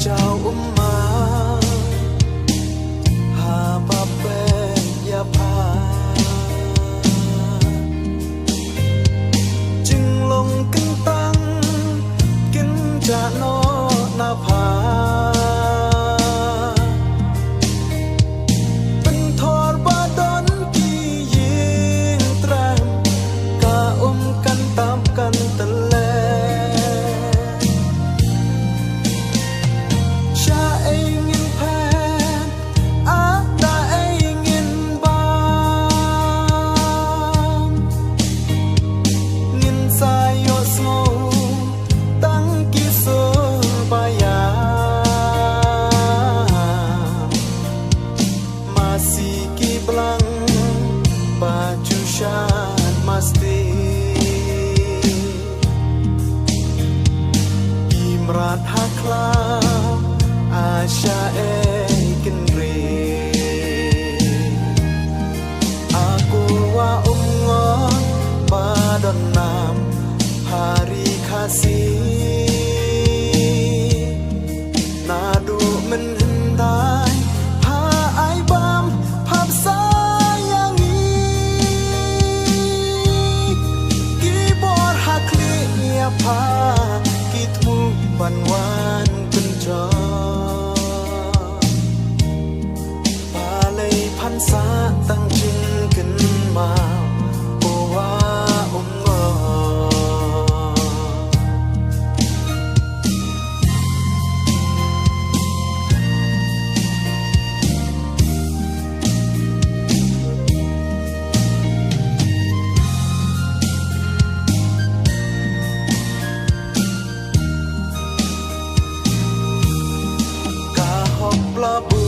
เจ้าอุ้มมาหาปะเป็นยาพาจึงลงกันตั้งกินจะโนนาผาเป็นทอดบาดอนกี่ยิงแตรมกะอุ้มกันตามกันตะแลMasti Imrat hakla Asya kenri Aku wa umngon Badon nam Hari kasih Nadu menhendai Ha ai bam Papพากิดมุกวันวานเป็นจอปาเลยพันษาตั้งจินขึ้นมาโอว่าอมงปลาบู